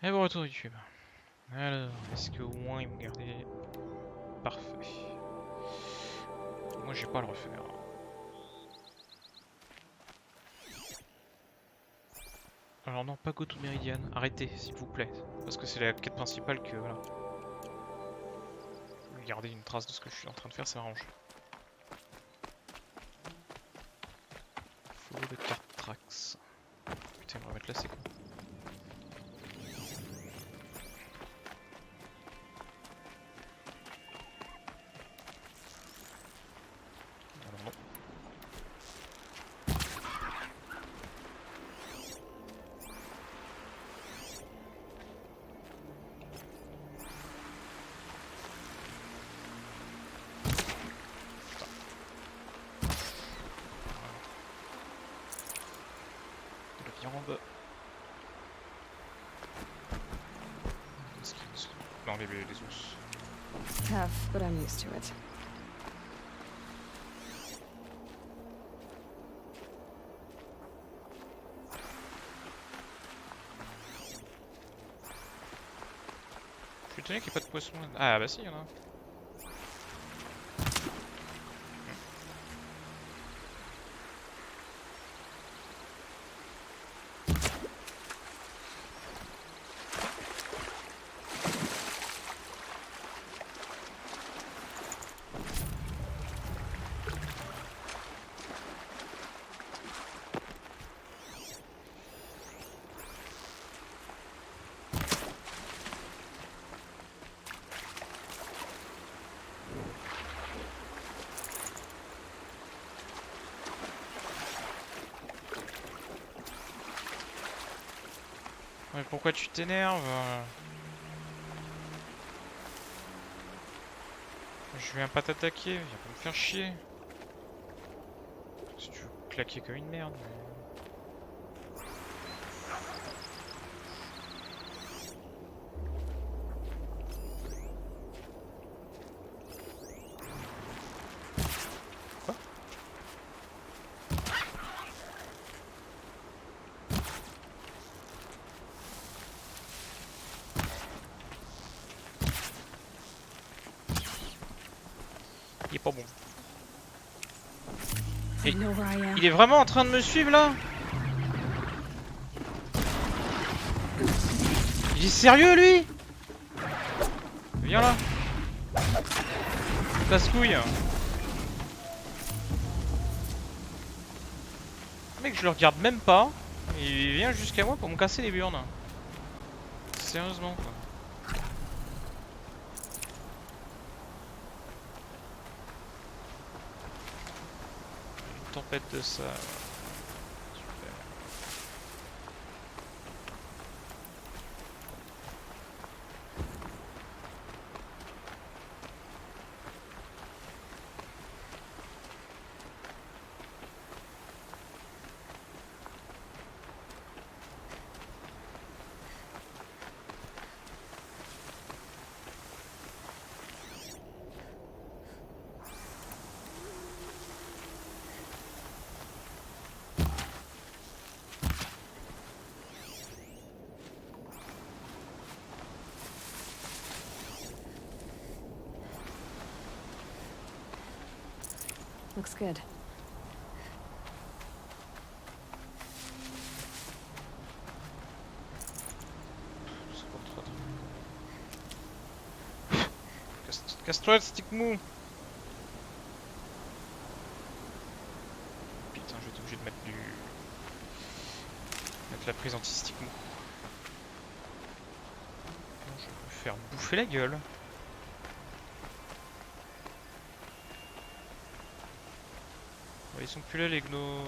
Et bon retour YouTube. Alors, est-ce que au moins ils m'ont gardé? Parfait. Moi j'ai pas à le refaire. Alors non, pas go to Meridian. Arrêtez, s'il vous plaît. Parce que c'est la quête principale que voilà. Garder une trace de ce que je suis en train de faire, ça m'arrange. Follow the cart tracks. Putain, on va mettre là, c'est con. Alors non. De la viande. Non, les ours. Tough, but I'm used to it. Je suis étonné qu'il n'y ait pas de poisson. Ah bah si, il y en a. Mais pourquoi tu t'énerves? Je viens pas t'attaquer, viens pas me faire chier. Si tu veux claquer comme une merde. Quoi? Il est pas bon. I know where I am. Il est vraiment en train de me suivre là? Il est sérieux lui? Viens là. Casse-couille. Mec, je le regarde même pas. Il vient jusqu'à moi pour me casser les burnes. Sérieusement quoi. Une tempête de ça. Super. Looks good. C'est pas trop trop. Casse-toi le stick mou. Putain, je vais être obligé de mettre mettre la prise anti-stick mou. Je vais me faire bouffer la gueule. Ouais, ils sont plus là les gnous.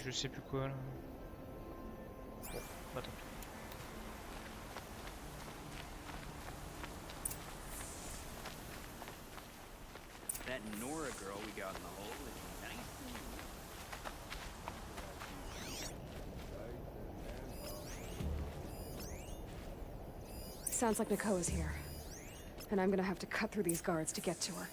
Je sais plus quoi là. Bon, bah tant pis. That Nora girl we got in the hole is nice. Sounds like Nico's here. And I'm gonna have to cut through these guards to get to her.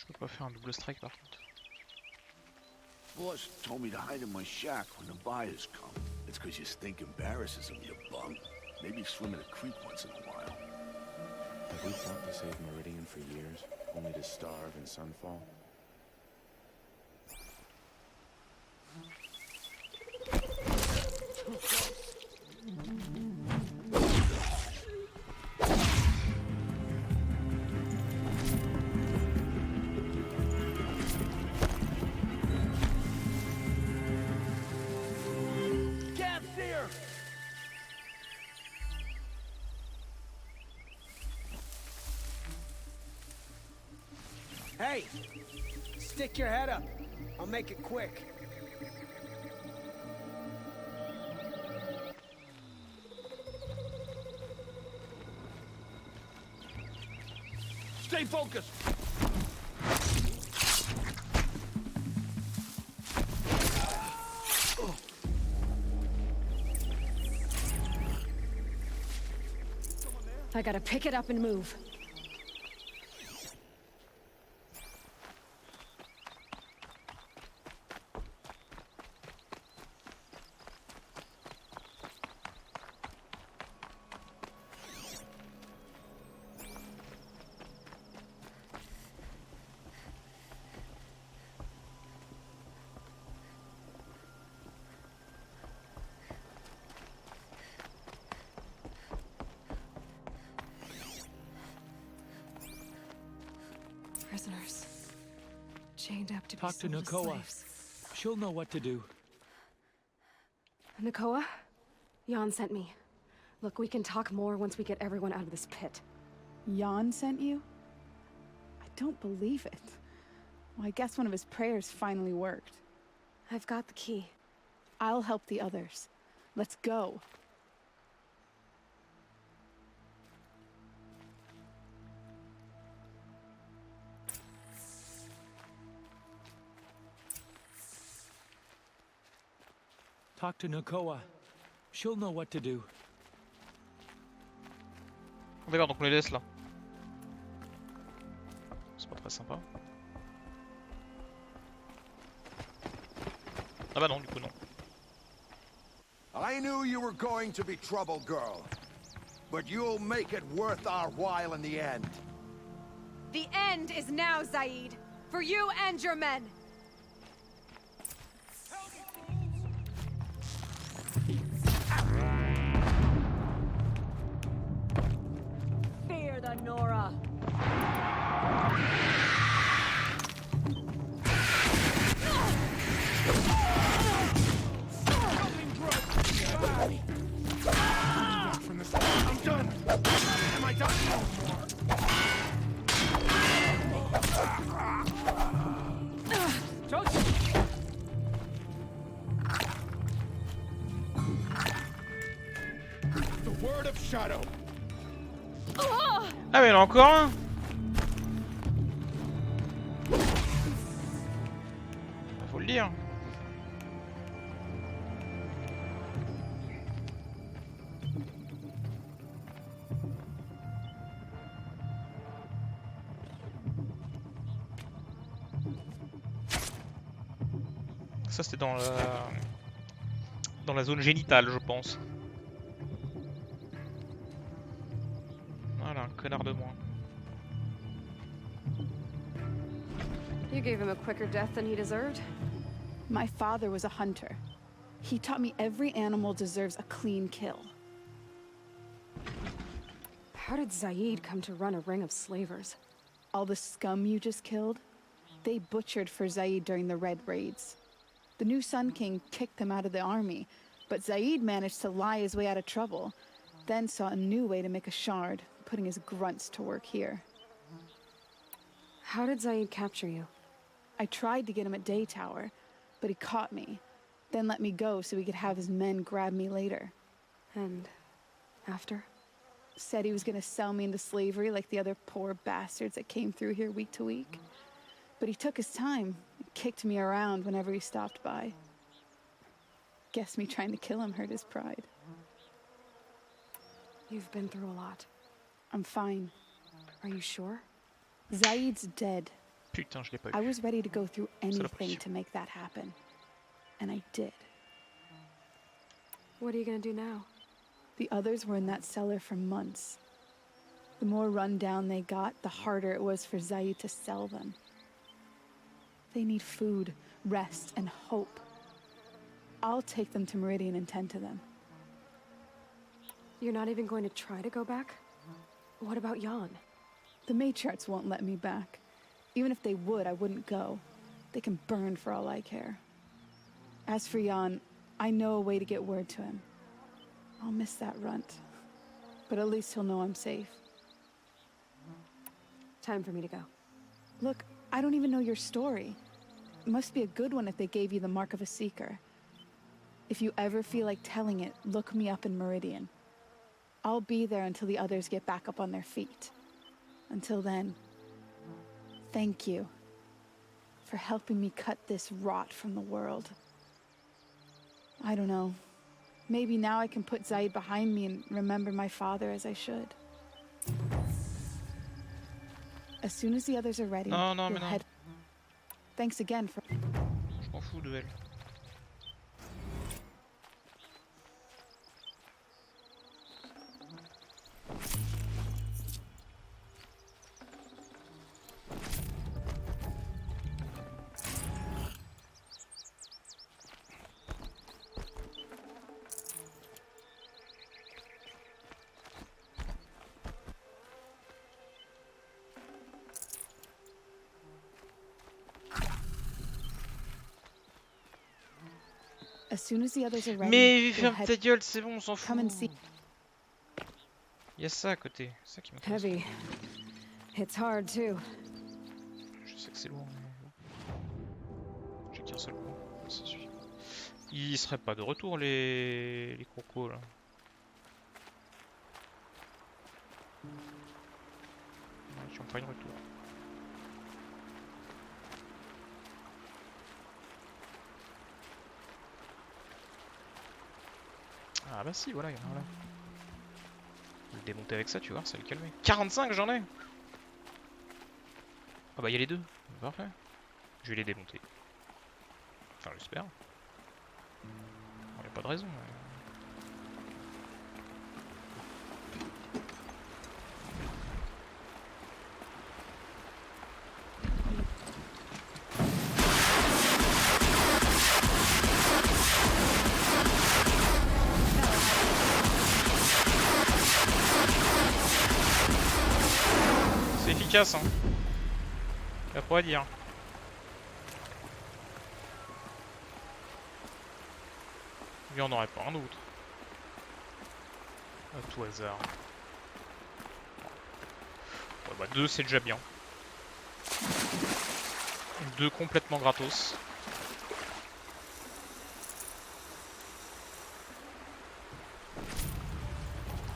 Je peux pas faire un double strike par contre. Boss told me to hide in my shack when the buyers come. It's because your stink embarrasses him, you bum. Maybe swim in a creek once in a while. Have we fought to save Meridian for years, only to starve in Sunfall? Hey! Stick your head up. I'll make it quick. Stay focused! I gotta pick it up and move. Prisoners. Chained up to be Talk to sold as Nakoa. slaves. She'll know what to do. Nakoa? Jan sent me. Look, we can talk more once we get everyone out of this pit. Jan sent you? I don't believe it. Well, I guess one of his prayers finally worked. I've got the key. I'll help the others. Let's go. Talk to Nakoa. She'll know what to do. D'accord, donc on les laisse là. C'est pas très sympa. Ah bah non, du coup non. I knew you were going to be trouble, girl. But you'll make it worth our while in the end. The end is now, Zaid. For you and your men. Fear the Nora. I'm done! Am I done? The word of Shadow. Ah mais il y en a encore un. Faut le dire. Ça c'était dans la zone génitale, je pense. Voilà, un connard de moins. You gave him a quicker death than he deserved. My father was a hunter. He taught me every animal deserves a clean kill. How did Zaid come to run a ring of slavers? All the scum you just killed, they butchered for Zaid during the Red Raids. The new Sun King kicked them out of the army, but Zaid managed to lie his way out of trouble, then saw a new way to make a shard, putting his grunts to work here. How did Zaid capture you? I tried to get him at Day Tower, but he caught me, then let me go so he could have his men grab me later. And after? Said he was gonna sell me into slavery like the other poor bastards that came through here week to week. But he took his time, and kicked me around whenever he stopped by. Guess me trying to kill him hurt his pride. You've been through a lot. I'm fine. Are you sure? Zaid's dead. Putain, je l'ai pas I eu. was ready to go through anything pression. to make that happen. And I did. What are you gonna do now? The others were in that cellar for months. The more run down they got, the harder it was for Zaid to sell them. They need food, rest, and hope. I'll take them to Meridian and tend to them. You're not even going to try to go back? What about Jan? The matriarchs won't let me back. Even if they would, I wouldn't go. They can burn for all I care. As for Jan, I know a way to get word to him. I'll miss that runt. But at least he'll know I'm safe. Time for me to go. Look, I don't even know your story. It must be a good one if they gave you the mark of a seeker. If you ever feel like telling it, look me up in Meridian. I'll be there until the others get back up on their feet. Until then, thank you for helping me cut this rot from the world. I don't know. Maybe now I can put Zaid behind me and remember my father as I should. As soon as the others are ready, Non, non, we'll mais non. head. Thanks again for. Je m'en fous de elle. As soon as the others are ready, Mais we'll ferme head. ta gueule, c'est bon, on s'en Come and fout. see. Il y a ça à côté, c'est ça qui m'intéresse. Heavy. It's hard too. Je sais que c'est lourd, mais... J'ai qu'un seul point, ça suffit. Ils seraient pas de retour les crocos là. Ouais, ils ont pas eu de retour. Ah bah si, voilà, il y en a là. Je vais le démonter avec ça, tu vois, ça va le calmer. 45 j'en ai. Ah bah il y a les deux, parfait. Je vais les démonter. Enfin j'espère. Il n'y a pas de raison. C'est efficace, hein. Y'a pas à dire. Il n'y en aurait pas un autre. À tout hasard. Ouais, bah 2 c'est déjà bien. 2 complètement gratos.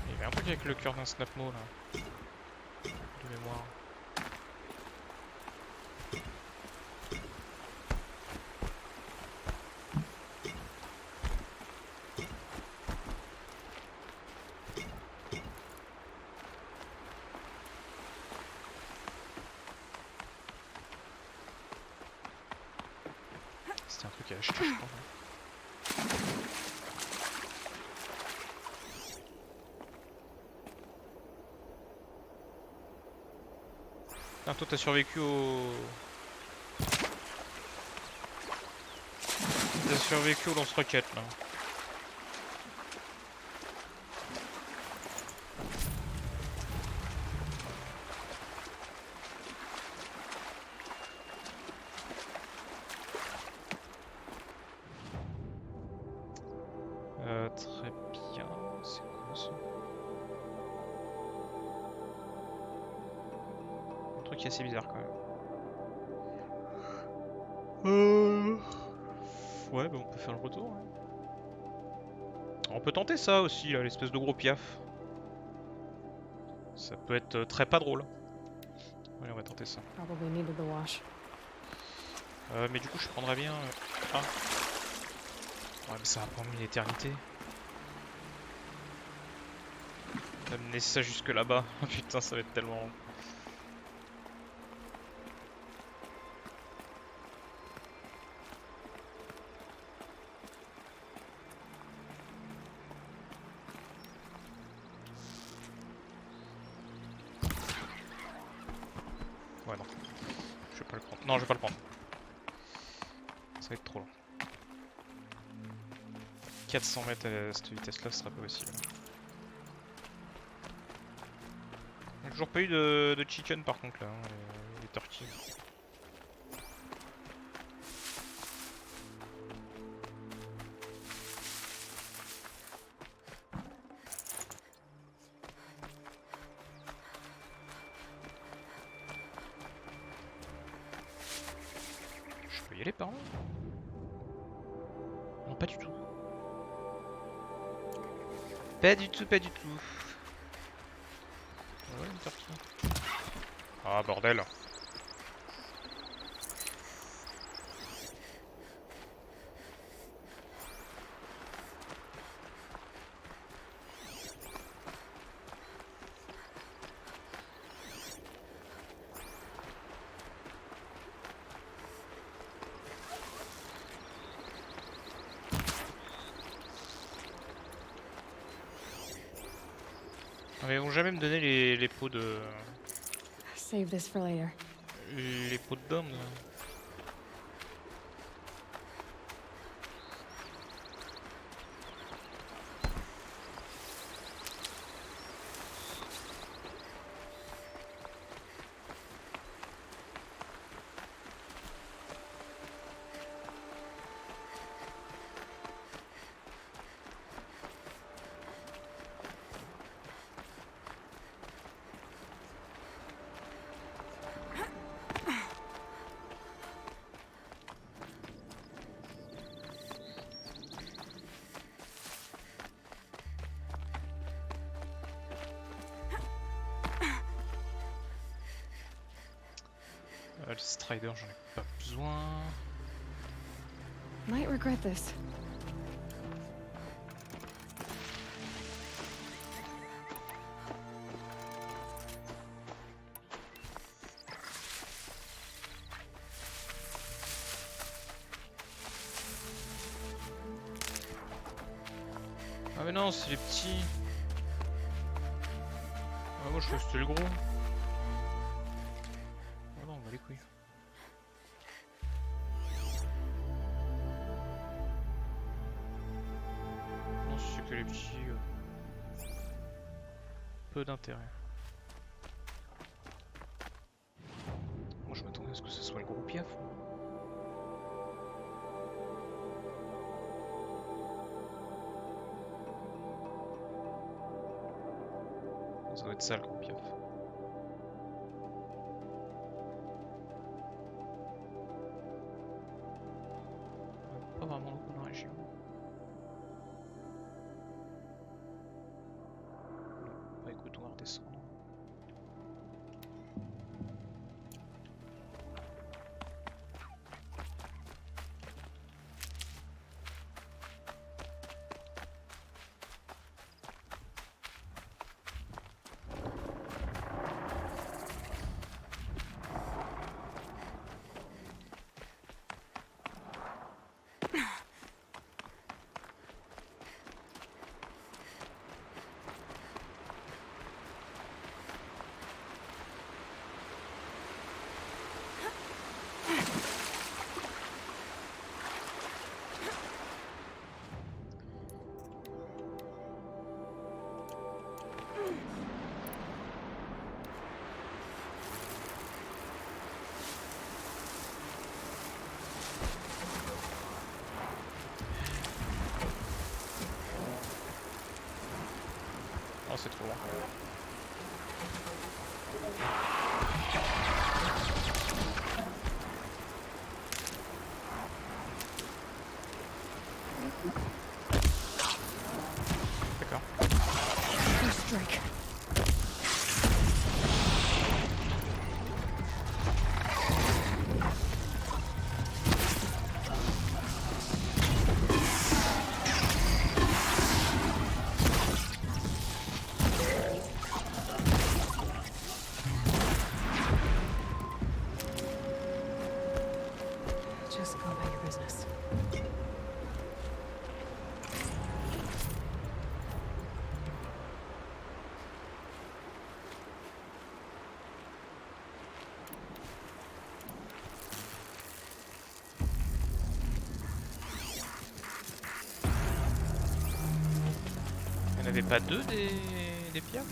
Il y avait un truc avec le cœur d'un snapmo là. De mémoire. C'était un truc à acheter, je crois. Ah, toi t'as survécu au... T'as survécu au lance-roquette là. Très bien. C'est quoi ça? Un truc assez bizarre quand même. Ouais, bah on peut faire le retour. Ouais. On peut tenter ça aussi, là, l'espèce de gros piaf. Ça peut être très pas drôle. Allez, on va tenter ça. Probably needed the wash. Mais du coup, je prendrais bien... Ah. Ouais, mais ça va prendre une éternité. Amener ça jusque là-bas. Putain, ça va être tellement... Non, je vais pas le prendre. Ça va être trop long. 400 mètres à cette vitesse-là, ce serait pas possible. J'ai toujours pas eu de chicken par contre là, hein, les tortilles. Je peux y aller par là? Non, pas du tout. Pas du tout, pas du tout. Ouais, une tortille. Ah, bordel. Mais ils vont jamais me donner les pots de... Save this for later. Les pots de bombe. Le Strider, j'en ai pas besoin. Might regret this. Ah mais non, c'est les petits. Ah, moi je crois que c'était le gros. Oh non, on va les couilles. Non, si c'est que les petits. Peu d'intérêt. Moi je m'attendais à ce que ce soit le gros piaf. Ça doit être ça le gros piaf. Pas vraiment beaucoup dans la région. Bah écoute, on va redescendre. Oh, c'est trop loin. D'accord. First strike. Just go about your business. avait pas deux des piafs?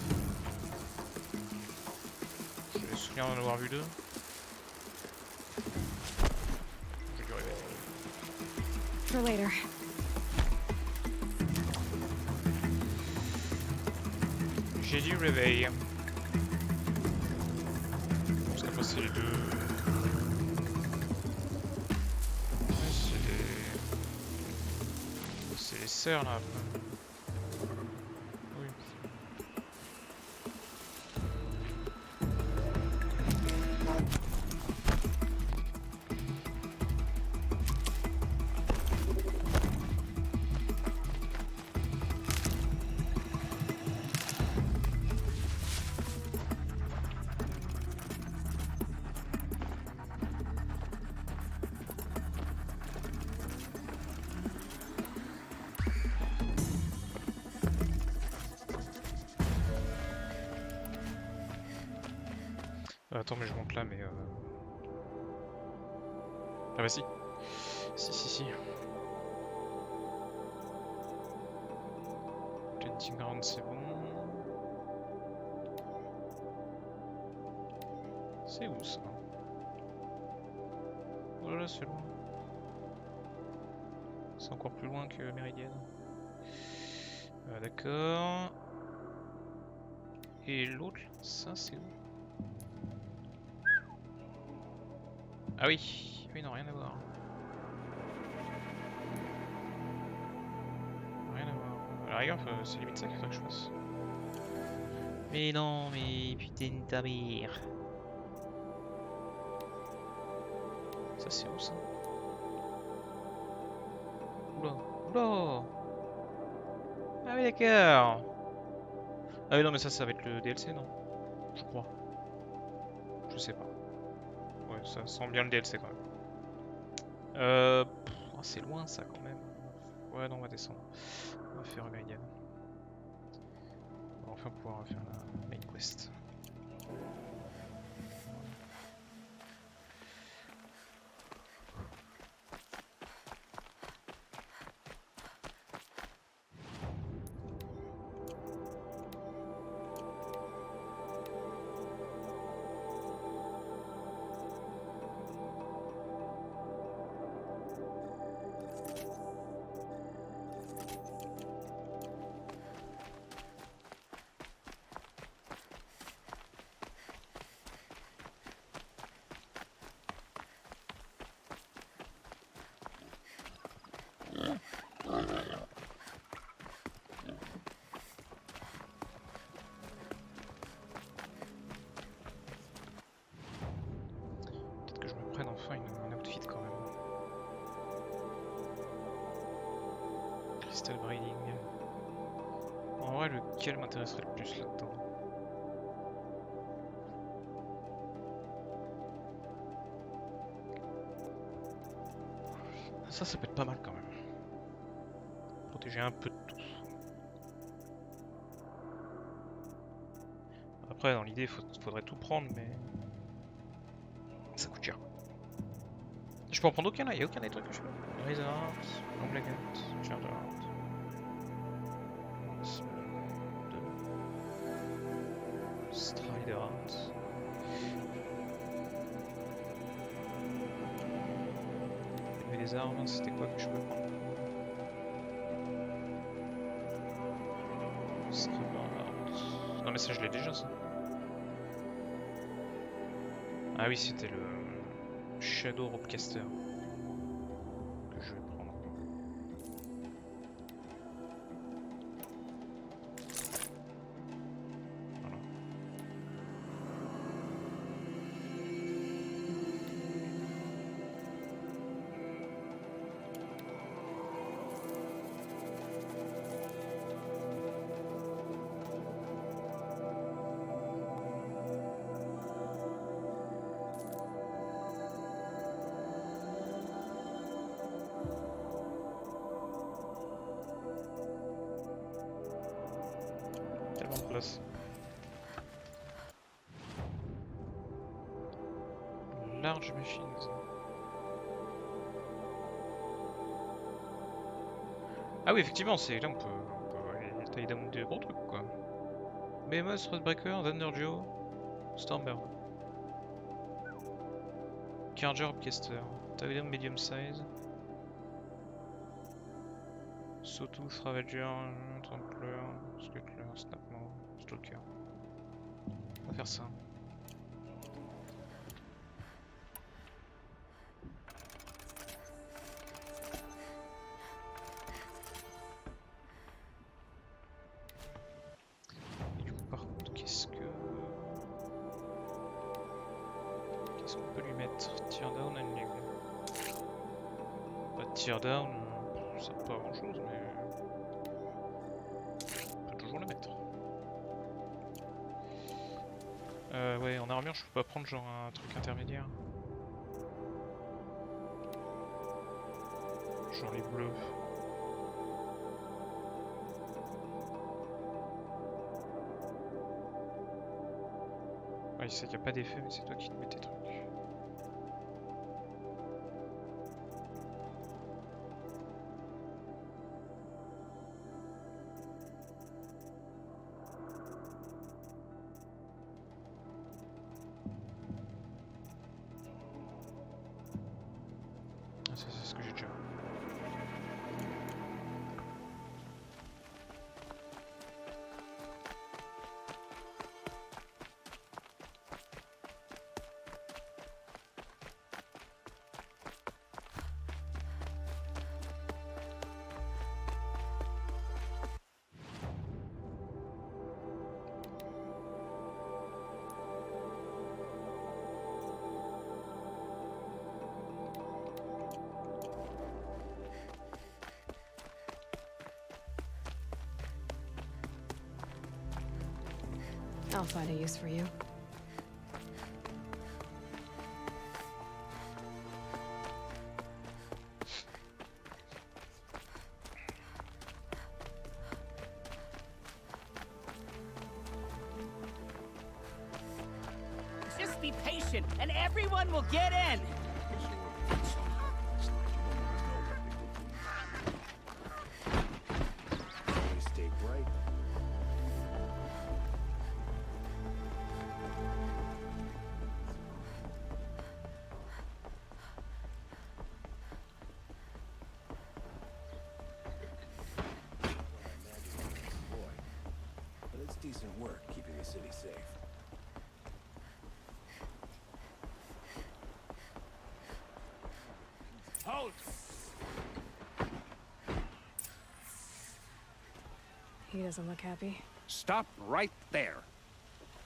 Je me souviens d'en avoir vu deux. J'ai dû rêver. For later. J'ai du réveil. Parce qu'après c'est les deux. Ouais, c'est les sœurs là après. Oui. Attends, mais je monte là, mais ah bah si. Si. Planting ground, c'est bon. C'est où ça? Oh là, c'est loin. C'est encore plus loin que Méridienne. D'accord. Et l'autre, ça c'est où? Ah oui, oui non, rien à voir. Rien à voir. À la rigueur, c'est limite ça qu'il faudrait que je fasse. Mais non, mais putain de ta mère. Ça c'est où ça? Oula, oula. Ah oui d'accord. Ah oui non mais ça va être le DLC non? Je crois. Je sais pas. Ouais, ça sent bien le DLC quand même. Oh, c'est loin ça quand même. Ouais, non, on va descendre. On va faire Meridian. On va enfin pouvoir faire la main quest. Peut-être que je me prenne enfin un outfit quand même. Crystal Breeding. En vrai, lequel m'intéresserait le plus là-dedans? Ça peut être pas mal quand même. Protéger un peu de tout. Après, dans l'idée, faudrait tout prendre, mais ça coûte cher. Je peux en prendre aucun là, il n'y a aucun des trucs que je peux. Razor Art, Long Legend, Charger Art. Strider Art. Mais les armes, c'était quoi que je peux prendre? Scriber Art. Non mais ça je l'ai déjà ça. Ah oui, c'était le Shadow Ropecaster que je vais prendre. Voilà. Tellement de place. Large machines. Ah oui, effectivement, c'est là on peut aller Putain, il donne des gros trucs quoi. Behemoth, Threadbreaker, Thunder Joe, Stormbird. Charger, Upcaster, Tavedon, Medium Size. Sautouche, Ravager, Trampler, Scuttler, Snapmore, Stalker. On va faire ça. Et du coup, par contre, qu'est-ce qu'on peut lui mettre? Teardown, Unlug. Pas de Teardown, ça sert pas à grand chose, mais on peut toujours le mettre. Ouais, en armure, je peux pas prendre genre un truc intermédiaire. Genre les bleus. Ouais, il sait qu'il n'y a pas d'effet, mais c'est toi qui te mets tes trucs. Ah, ça, c'est ce que j'ai déjà. I'll find a use for you. Just be patient, and everyone will get in. Stay bright. But it's decent work keeping the city safe. Halt! He doesn't look happy. Stop right there.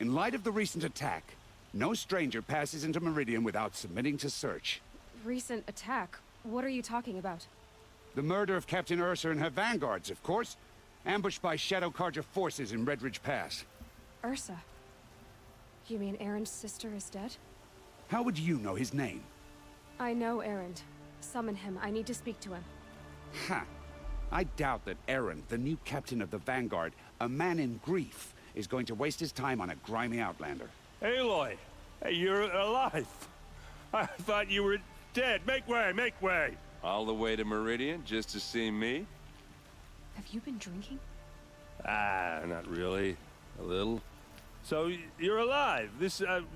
In light of the recent attack, no stranger passes into Meridian without submitting to search. Recent attack? What are you talking about? The murder of Captain Ursa and her vanguards, of course. Ambushed by Shadow Carja forces in Red Ridge Pass. Ursa? You mean Aaron's sister is dead? How would you know his name? I know Aaron. Summon him. I need to speak to him. Ha! I doubt that Aaron, the new captain of the Vanguard, a man in grief, is going to waste his time on a grimy outlander. Aloy! Hey, you're alive! I thought you were dead. Make way, make way! All the way to Meridian just to see me? Have you been drinking? Ah, not really. A little. So, you're alive.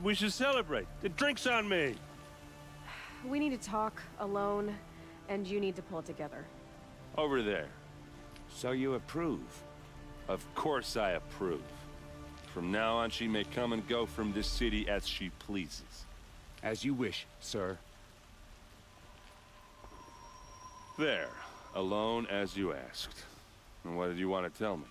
We should celebrate. The drink's on me! We need to talk, alone, and you need to pull it together. Over there. So you approve? Of course I approve. From now on, she may come and go from this city as she pleases. As you wish, sir. There. Alone as you asked. And what did you want to tell me?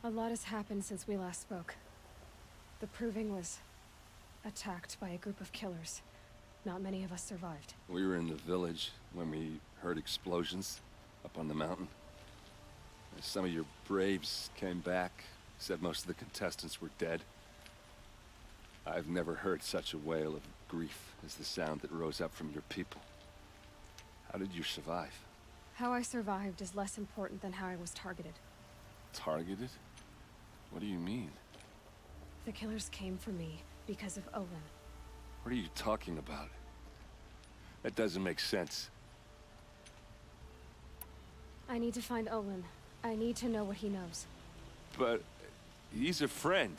A lot has happened since we last spoke. The Proving was attacked by a group of killers. Not many of us survived. We were in the village when we heard explosions up on the mountain. Some of your braves came back, said most of the contestants were dead. I've never heard such a wail of grief as the sound that rose up from your people. How did you survive? How I survived is less important than how I was targeted. Targeted? What do you mean? The killers came for me because of Olin. What are you talking about? That doesn't make sense. I need to find Olin. I need to know what he knows. But he's a friend.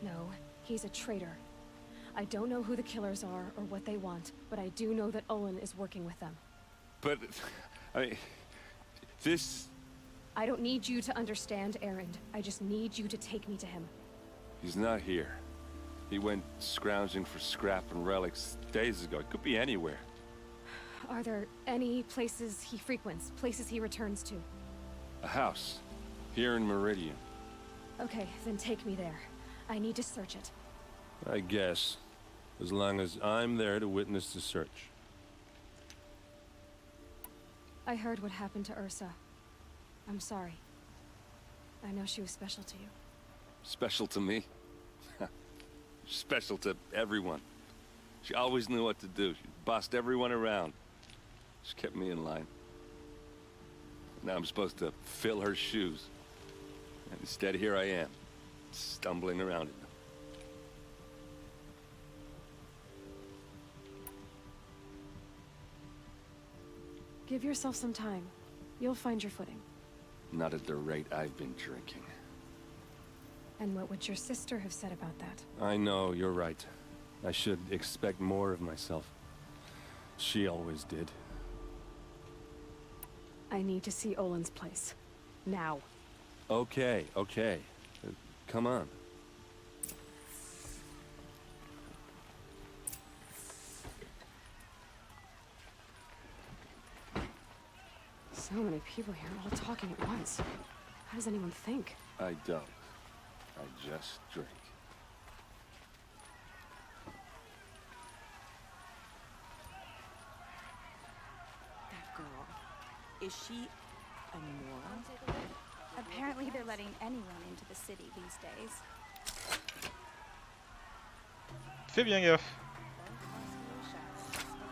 No, he's a traitor. I don't know who the killers are or what they want, but I do know that Olin is working with them. But, I mean, this... I don't need you to understand, Erend. I just need you to take me to him. He's not here. He went scrounging for scrap and relics days ago. It could be anywhere. Are there any places he frequents, places he returns to? A house. Here in Meridian. Okay, then take me there. I need to search it. I guess. As long as I'm there to witness the search. I heard what happened to Ursa. I'm sorry. I know she was special to you. Special to me? Special to everyone. She always knew what to do. She bossed everyone around. She kept me in line. Now I'm supposed to fill her shoes. And instead, here I am, stumbling around in them. Give yourself some time. You'll find your footing. Not at the rate I've been drinking. And what would your sister have said about that? I know, you're right. I should expect more of myself. She always did. I need to see Olin's place. Now. Okay, okay. Come on. So many people here, all talking at once. How does anyone think? I don't. I just drink. That girl. Is she a Nora? Apparently they're letting anyone into the city these days. Fais bien gaffe.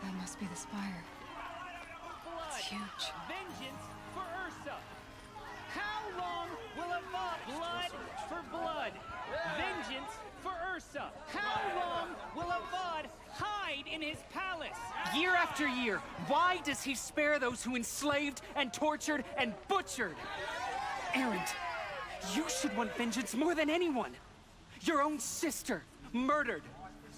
That must be the spire. It's huge. Vengeance for Ursa. How long will blood for blood? Vengeance for Ursa. How long will Avad hide in his palace? Year after year, why does he spare those who enslaved and tortured and butchered? Erend, you should want vengeance more than anyone. Your own sister, murdered,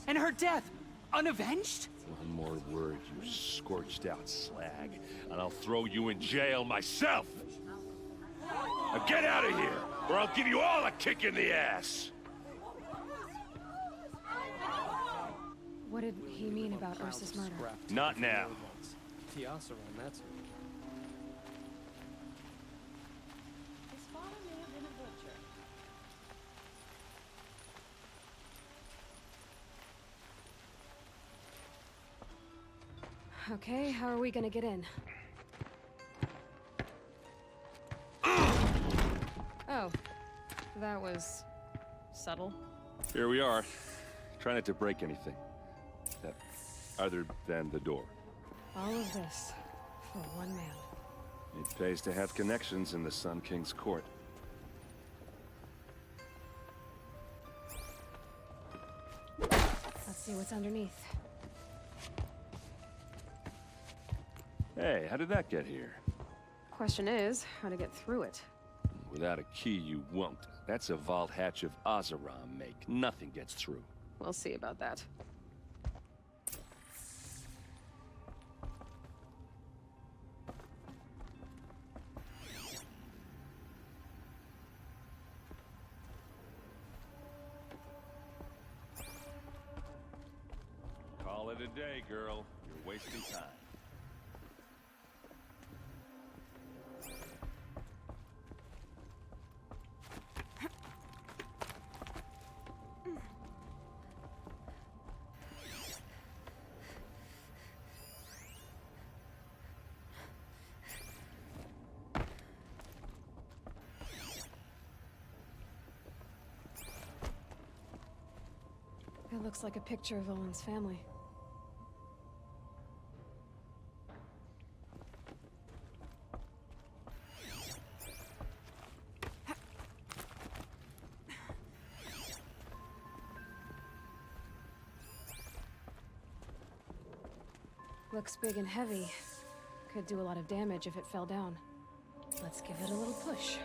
and her death, unavenged? One more word, you scorched out slag, and I'll throw you in jail myself! Now get out of here, or I'll give you all a kick in the ass! What did he mean about Ursa's murder? Not now. That's Okay, how are we gonna get in? Oh, that was subtle. Here we are. Try not to break anything. Other than the door. All of this for one man. It pays to have connections in the Sun King's court. Let's see what's underneath. Hey, how did that get here? Question is, how to get through it. Without a key, you won't. That's a vault hatch of Azeram make. Nothing gets through. We'll see about that. Call it a day, girl. You're wasting time. It looks like a picture of Olin's family. Looks big and heavy. Could do a lot of damage if it fell down. Let's give it a little push.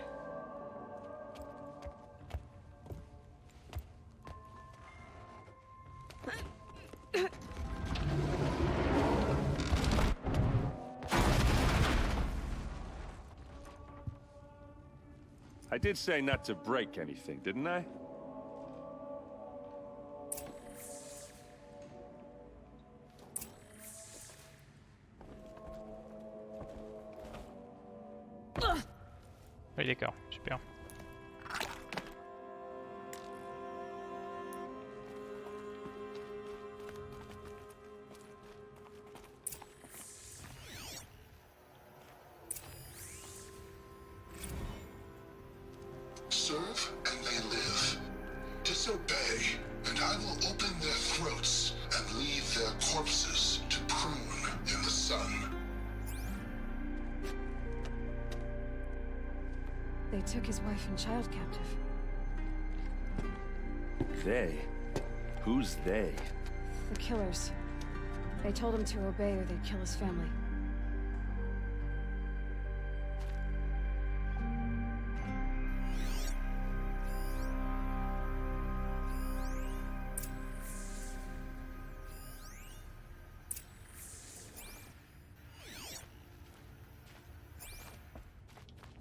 I did say not to break anything, didn't I? Oui, d'accord, super. Serve and they live. Disobey, and I will open their throats and leave their corpses to prune in the sun. They took his wife and child captive. They? Who's they? The killers. They told him to obey or they'd kill his family.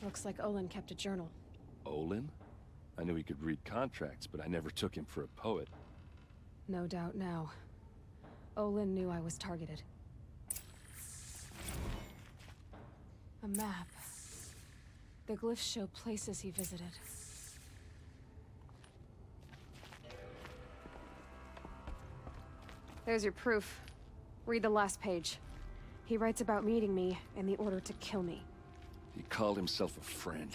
Looks like Olin kept a journal. Olin? I knew he could read contracts, but I never took him for a poet. No doubt now. Olin knew I was targeted. A map. The glyphs show places he visited. There's your proof. Read the last page. He writes about meeting me in the order to kill me. He called himself a friend.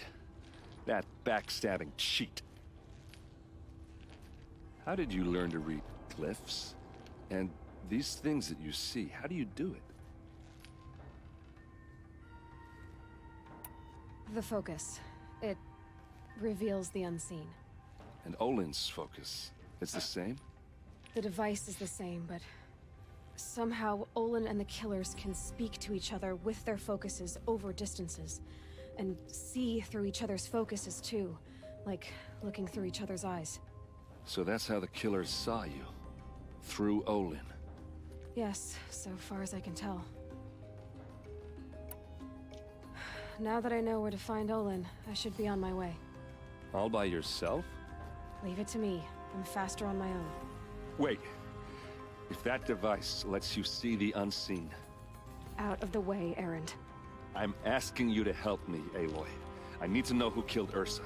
That backstabbing cheat. How did you learn to read glyphs? And these things that you see, how do you do it? The focus. It reveals the unseen. And Olin's focus, it's the same? The device is the same, but somehow Olin and the killers can speak to each other with their focuses over distances. And see through each other's focuses too. Like looking through each other's eyes. So that's how the killers saw you? Through Olin? Yes, so far as I can tell. Now that I know where to find Olin, I should be on my way. All by yourself? Leave it to me. I'm faster on my own. Wait. If that device lets you see the unseen... Out of the way, Erend. I'm asking you to help me, Aloy. I need to know who killed Ursa.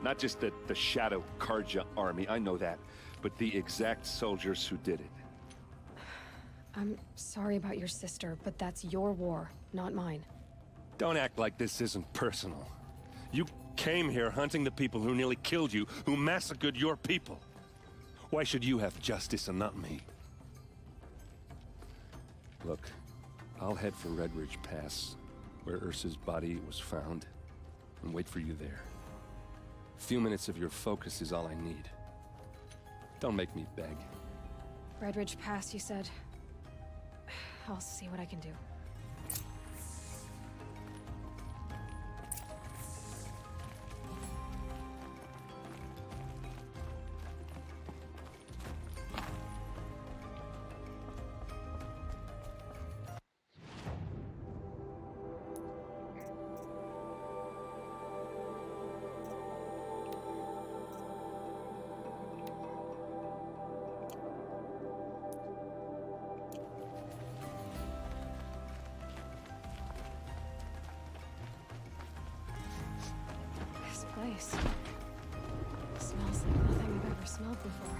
Not just the Shadow Karja army, I know that, but the exact soldiers who did it. I'm sorry about your sister, but that's your war, not mine. Don't act like this isn't personal. You came here hunting the people who nearly killed you, who massacred your people. Why should you have justice and not me? Look, I'll head for Redridge Pass, where Ursa's body was found, and wait for you there. A few minutes of your focus is all I need. Don't make me beg. Redridge Pass, you said? I'll see what I can do. Place. Smells like nothing I've ever smelled before.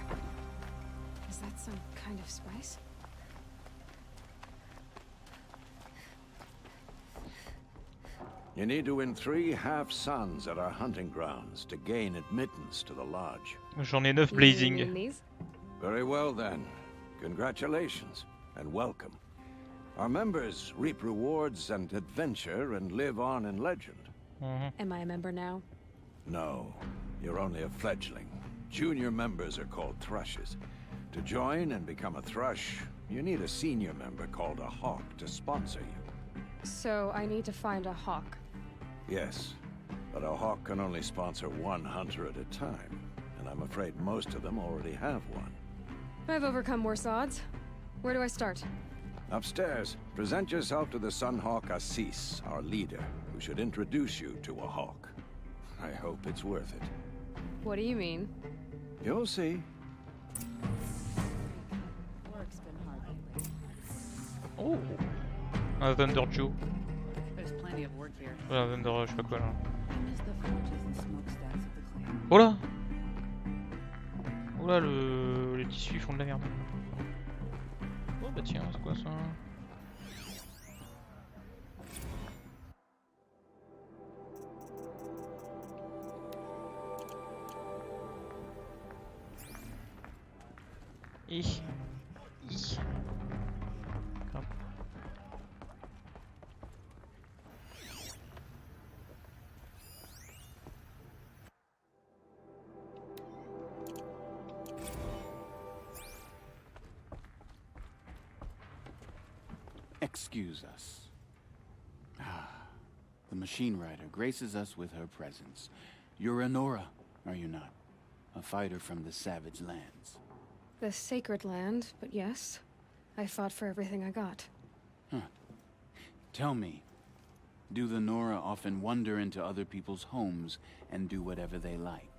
Is that some kind of spice? You need to win 3 half-suns at our hunting grounds to gain admittance to the lodge. J'en ai 9 blazing. Very well then. Congratulations and welcome. Our members reap rewards and adventure and live on in legend. Am I a member now? No, you're only a fledgling. Junior members are called thrushes. To join and become a thrush, you need a senior member called a hawk to sponsor you. So I need to find a hawk. Yes, but a hawk can only sponsor one hunter at a time, and I'm afraid most of them already have one. I've overcome worse odds. Where do I start? Upstairs, present yourself to the Sunhawk Assis, our leader, who should introduce you to a hawk. I hope it's worth it. What do you mean? You'll see. Work's been hard lately. Oh, un Thunder Joe. There's plenty of work here. Un Thunder, je sais pas quoi là. I miss the forges and smokestacks of the clan. Oh là! Oh là, les tissus font de la merde. Oh bah tiens, c'est quoi ça? Hop. Excuse us. The machine rider graces us with her presence. You're Anora, are you not? A fighter from the Savage Lands. The sacred land, but yes. I fought for everything I got. Huh. Tell me, do the Nora often wander into other people's homes and do whatever they like?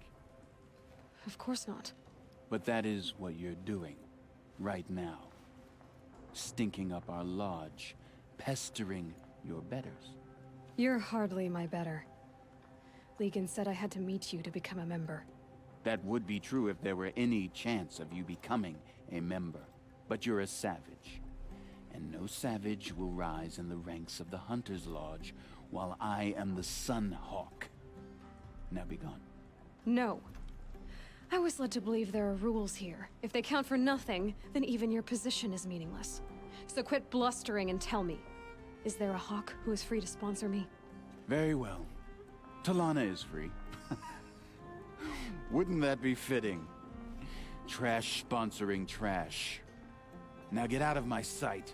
Of course not. But that is what you're doing, right now. Stinking up our lodge, pestering your betters. You're hardly my better. Legan said I had to meet you to become a member. That would be true if there were any chance of you becoming a member. But you're a savage. And no savage will rise in the ranks of the Hunter's Lodge while I am the Sun Hawk. Now be gone. No. I was led to believe there are rules here. If they count for nothing, then even your position is meaningless. So quit blustering and tell me. Is there a hawk who is free to sponsor me? Very well. Talana is free. Wouldn't that be fitting? Trash sponsoring trash. Now get out of my sight.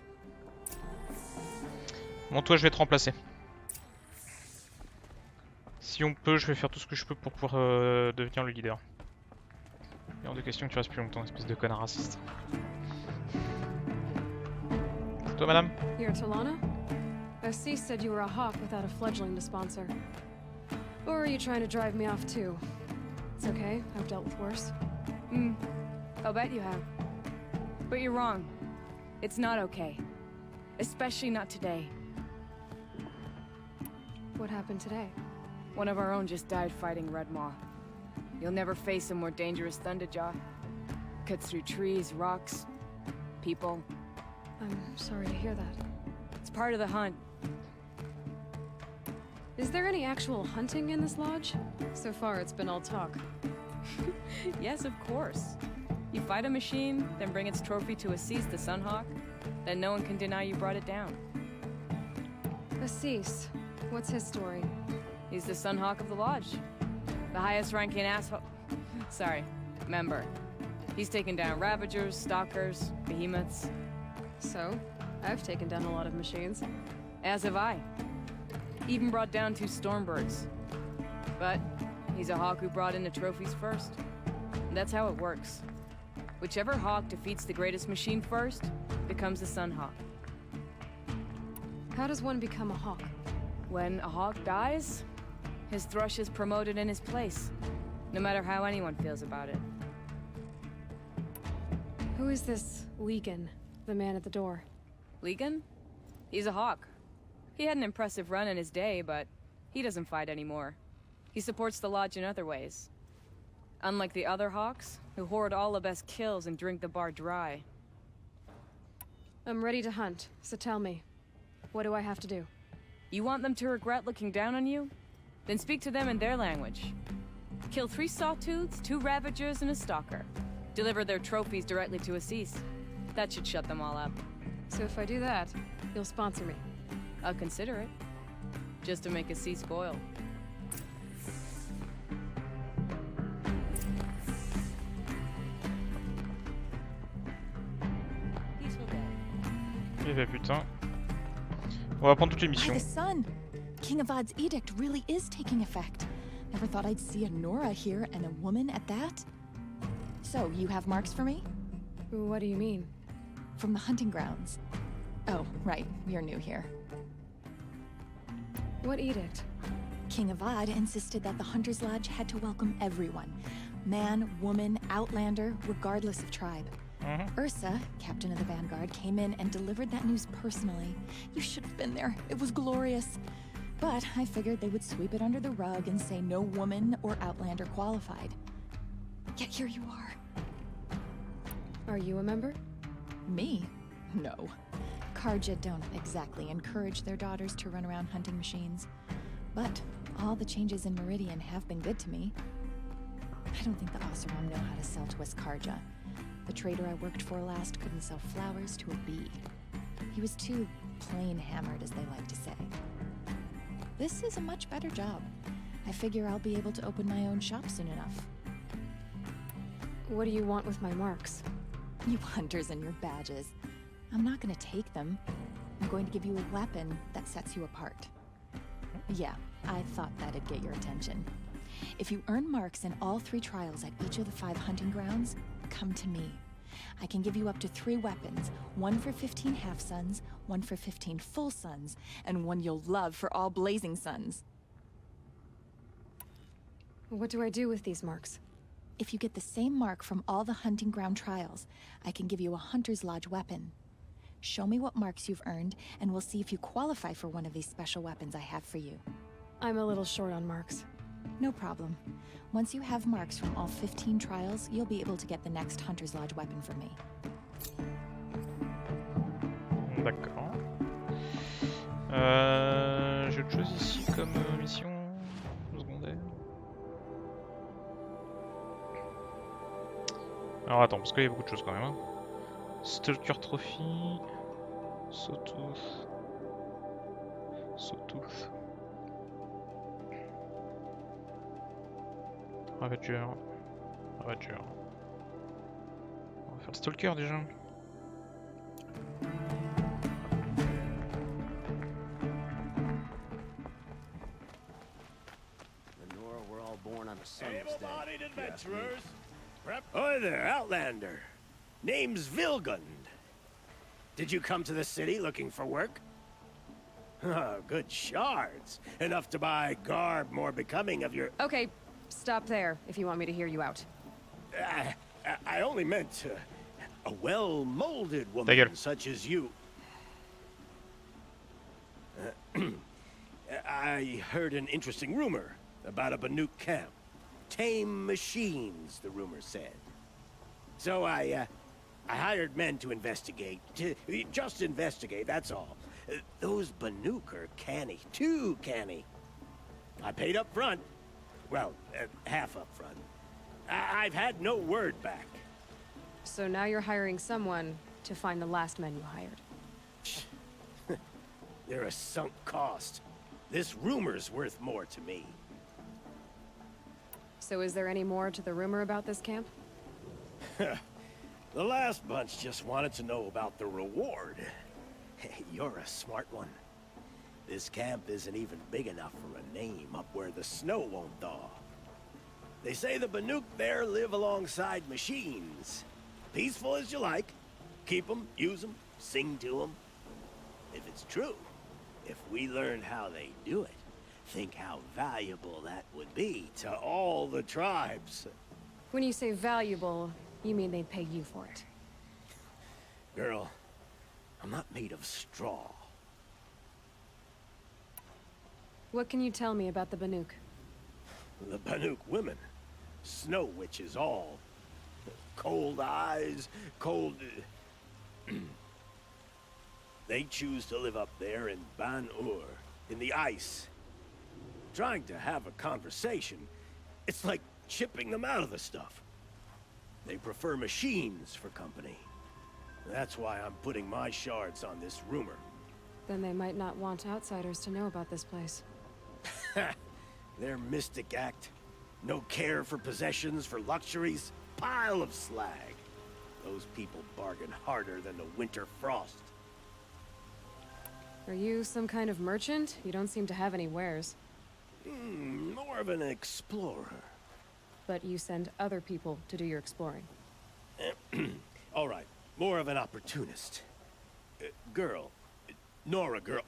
Bon, toi, je vais te remplacer. Si on peut, je vais faire tout ce que je peux pour pouvoir devenir le leader. Il est hors de question que tu restes plus longtemps, espèce de connard raciste. C'est toi, madame? You're Talana? Assis said you were a hawk without a fledgling to sponsor. Or are you trying to drive me off too? It's okay, I've dealt with worse. I'll bet you have. But you're wrong. It's not okay. Especially not today. What happened today? One of our own just died fighting Red Maw. You'll never face a more dangerous Thunderjaw. Cuts through trees, rocks, people. I'm sorry to hear that. It's part of the hunt. Is there any actual hunting in this lodge? So far, it's been all talk. Yes, of course. You fight a machine, then bring its trophy to Assis the Sunhawk, then no one can deny you brought it down. Assis, what's his story? He's the Sunhawk of the Lodge. The highest ranking member. He's taken down Ravagers, Stalkers, Behemoths. So, I've taken down a lot of machines. As have I. Even brought down 2 Stormbirds. But he's a hawk who brought in the trophies first. And that's how it works. Whichever hawk defeats the greatest machine first becomes the Sunhawk. How does one become a hawk? When a hawk dies, his thrush is promoted in his place, no matter how anyone feels about it. Who is this Legan, the man at the door? Legan? He's a hawk. He had an impressive run in his day, but he doesn't fight anymore. He supports the lodge in other ways. Unlike the other hawks, who hoard all the best kills and drink the bar dry. I'm ready to hunt, so tell me. What do I have to do? You want them to regret looking down on you? Then speak to them in their language. Kill 3 Sawtooths, 2 Ravagers, and a Stalker. Deliver their trophies directly to Assis. That should shut them all up. So if I do that, you'll sponsor me? I'll consider it. Just to make Assis boil. Eh ben putain. On va prendre toutes les missions. By the sun. King Avad's edict really is taking effect. Never thought I'd see a Nora here, and a woman at that. So, you have marks for me? What do you mean? From the hunting grounds. Oh, right, you're new here. What edict? King Avad insisted that the Hunter's Lodge had to welcome everyone. Man, woman, outlander, regardless of tribe. Ursa, captain of the Vanguard, came in and delivered that news personally. You should have been there. It was glorious. But I figured they would sweep it under the rug and say no woman or outlander qualified. Yet here you are. Are you a member? Me? No. Karja don't exactly encourage their daughters to run around hunting machines. But all the changes in Meridian have been good to me. I don't think the Oseram know how to sell to us Karja. The trader I worked for last couldn't sell flowers to a bee. He was too plain hammered, as they like to say. This is a much better job. I figure I'll be able to open my own shop soon enough. What do you want with my marks? You hunters and your badges. I'm not gonna take them. I'm going to give you a weapon that sets you apart. Yeah, I thought that'd get your attention. If you earn marks in all 3 trials at each of the 5 hunting grounds, come to me. I can give you up to 3 weapons, 1 for 15 half-suns, 1 for 15 full suns, and 1 you'll love for all blazing suns. What do I do with these marks? If you get the same mark from all the hunting ground trials, I can give you a Hunter's Lodge weapon. Show me what marks you've earned, and we'll see if you qualify for one of these special weapons I have for you. I'm a little short on marks. No problem. Once you have marks from all 15 trials, you'll be able to get the next Hunter's Lodge weapon from me. D'accord. J'ai autre chose ici comme mission secondaire. Alors attends, parce qu'il y a beaucoup de choses quand même. Hein. Stalker Trophy, Sawtooth, Ravager. On va faire le Stalker déjà. The Nora were all born on a Sunday. Able-bodied adventurers. Hi there, Outlander. Name's Vilgund. Did you come to the city looking for work? Oh, good shards. Enough to buy garb more becoming of your... Okay, stop there if you want me to hear you out. I only meant a well-molded woman such as you. I heard an interesting rumor about a Banuk camp. Tame machines, the rumor said. So I hired men to investigate. Just investigate, that's all. Those Banuk are canny, too canny. I paid up front. Well, half up front. I've had no word back. So now you're hiring someone to find the last men you hired. They're a sunk cost. This rumor's worth more to me. So is there any more to the rumor about this camp? The last bunch just wanted to know about the reward. Hey, you're a smart one. This camp isn't even big enough for a name up where the snow won't thaw. They say the Banuk there live alongside machines. Peaceful as you like. Keep them, use them, sing to them. If it's true, if we learned how they do it, think how valuable that would be to all the tribes. When you say valuable, you mean they'd pay you for it. Girl, I'm not made of straw. What can you tell me about the Banuk? The Banuk women. Snow witches all. Cold eyes, cold... They choose to live up there in Ban-Ur, in the ice. Trying to have a conversation, it's like chipping them out of the stuff. They prefer machines for company. That's why I'm putting my shards on this rumor. Then they might not want outsiders to know about this place. Their mystic act. No care for possessions, for luxuries. Pile of slag. Those people bargain harder than the winter frost. Are you some kind of merchant? You don't seem to have any wares. More of an explorer. But you send other people to do your exploring. All right, more of an opportunist. Girl. Nora girl.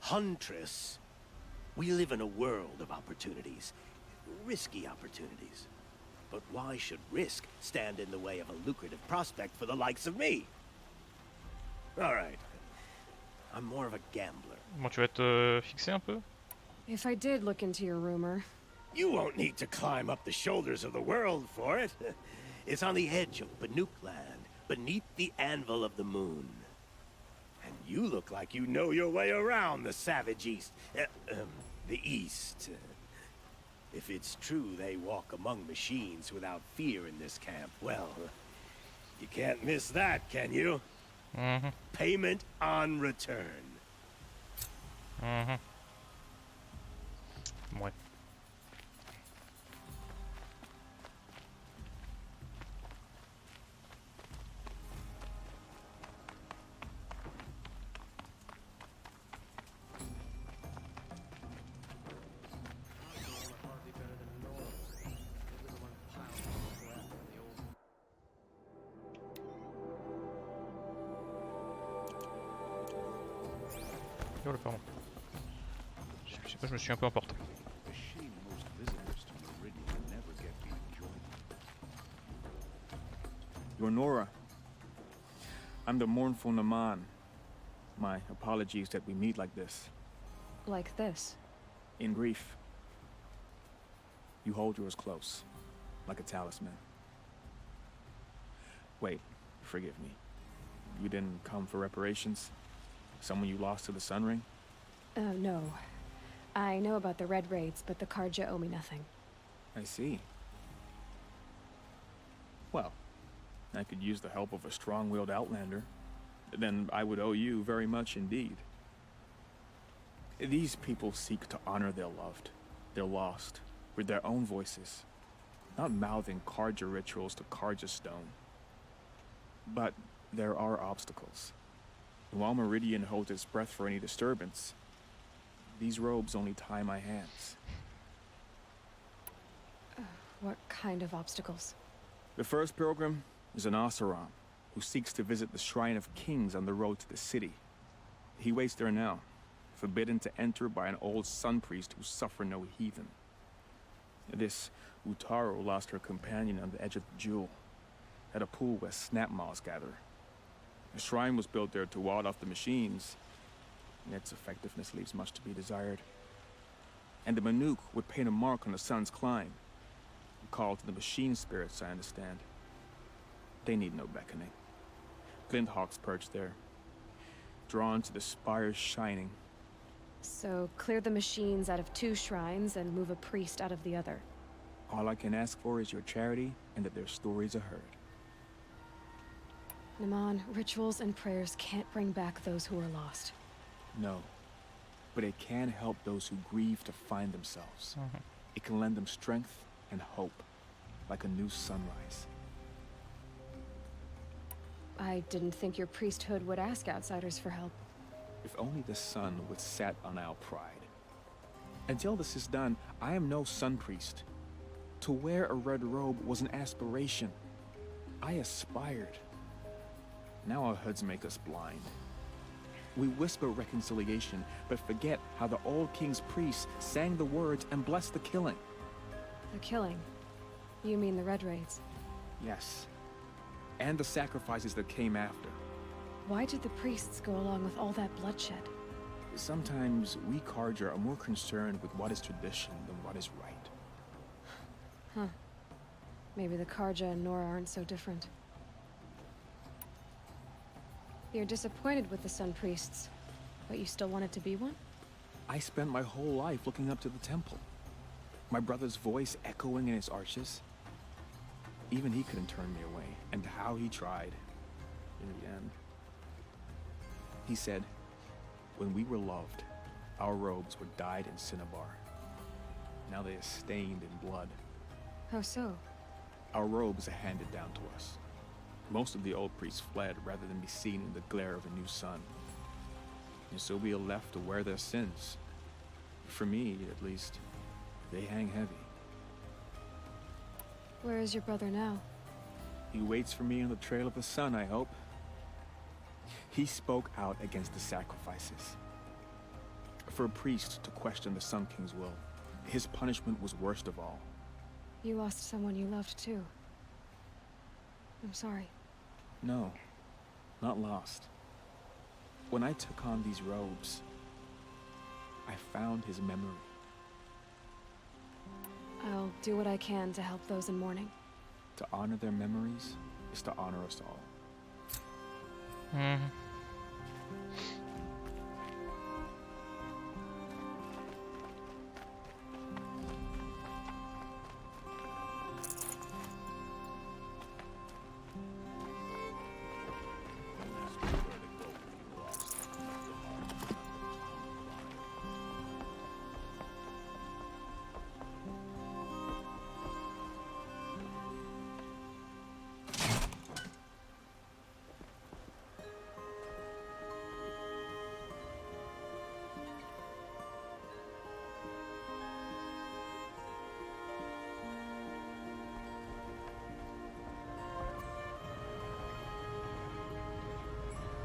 Huntress. We live in a world of opportunities. Risky opportunities. But why should risk stand in the way of a lucrative prospect for the likes of me? All right. I'm more of a gambler. Bon, tu vas te fixer un peu? If I did look into your rumor... You won't need to climb up the shoulders of the world for it. It's on the edge of Banuk land, beneath the anvil of the moon. And you look like you know your way around the savage east. The east. If it's true they walk among machines without fear in this camp, well, you can't miss that, can you? Payment on return. Ouais. Oh, pardon. Je sais pas, je me suis un peu emporté. You're Nora. I'm the mournful Naman. My apologies that we meet like this. Like this? In grief. You hold yours close, like a talisman. Wait, forgive me. You didn't come for reparations? Someone you lost to the Sun Ring? No. I know about the Red Raids, but the Karja owe me nothing. I see. Well, I could use the help of a strong-willed outlander. Then I would owe you very much indeed. These people seek to honor their loved, their lost, with their own voices, not mouthing Karja rituals to Karja stone. But there are obstacles. While Meridian holds its breath for any disturbance, these robes only tie my hands. What kind of obstacles? The first pilgrim is an Oseram, who seeks to visit the Shrine of Kings on the road to the city. He waits there now, forbidden to enter by an old sun priest who suffer no heathen. This Utaro lost her companion on the edge of the Jewel, at a pool where snap moths gather. The shrine was built there to ward off the machines, and its effectiveness leaves much to be desired. And the Manuk would paint a mark on the sun's climb, a call to the machine spirits, I understand. They need no beckoning. Glinthawks perch there, drawn to the spires shining. So, clear the machines out of 2 shrines and move a priest out of the other. All I can ask for is your charity and that their stories are heard. Naman, rituals and prayers can't bring back those who are lost. No, but it can help those who grieve to find themselves. It can lend them strength and hope, like a new sunrise. I didn't think your priesthood would ask outsiders for help. If only the sun would set on our pride. Until this is done, I am no sun priest. To wear a red robe was an aspiration. I aspired. Now our hoods make us blind. We whisper reconciliation, but forget how the old king's priests sang the words and blessed the killing. The killing? You mean the Red Raids? Yes. And the sacrifices that came after. Why did the priests go along with all that bloodshed? Sometimes we Karja are more concerned with what is tradition than what is right. Huh. Maybe the Karja and Nora aren't so different. You're disappointed with the Sun Priests, but you still wanted to be one? I spent my whole life looking up to the temple. My brother's voice echoing in its arches. Even he couldn't turn me away, and how he tried, in the end. He said, when we were loved, our robes were dyed in cinnabar. Now they are stained in blood. How so? Our robes are handed down to us. Most of the old priests fled rather than be seen in the glare of a new sun. and so we are left to wear their sins. For me, at least, they hang heavy. Where is your brother now? He waits for me on the trail of the sun, I hope. He spoke out against the sacrifices. For a priest to question the Sun King's will, his punishment was worst of all. You lost someone you loved too. I'm sorry. No, not lost. When I took on these robes, I found his memory. I'll do what I can to help those in mourning. To honor their memories is to honor us all.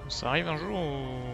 Ça arrive un jour ou...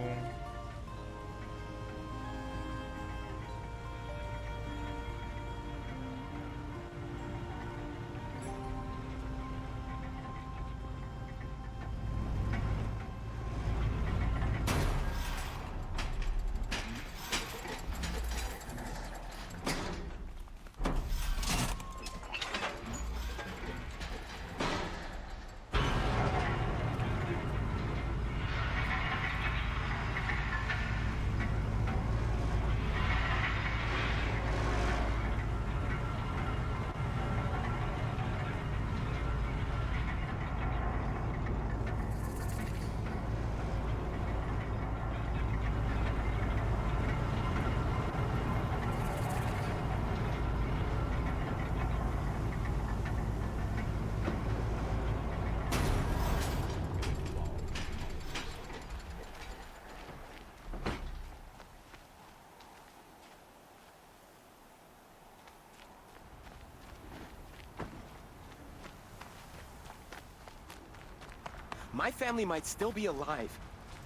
My family might still be alive,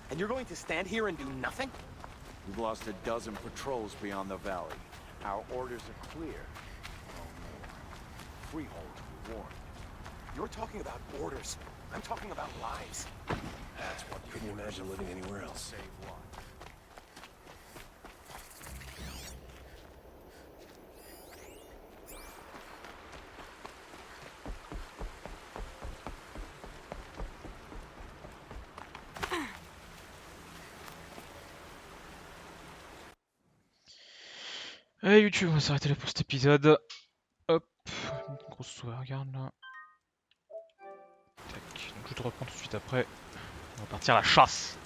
and you're going to stand here and do nothing? We've lost a dozen patrols beyond the valley. Our orders are clear. No more. Freehold to be warned. You're talking about orders. I'm talking about lives. That's what couldn't imagine living anywhere else. Save one. Allez YouTube, on va s'arrêter là pour cet épisode. Hop, une grosse sauvegarde là. Tac. Donc je te reprends tout de suite après. On va partir à la chasse.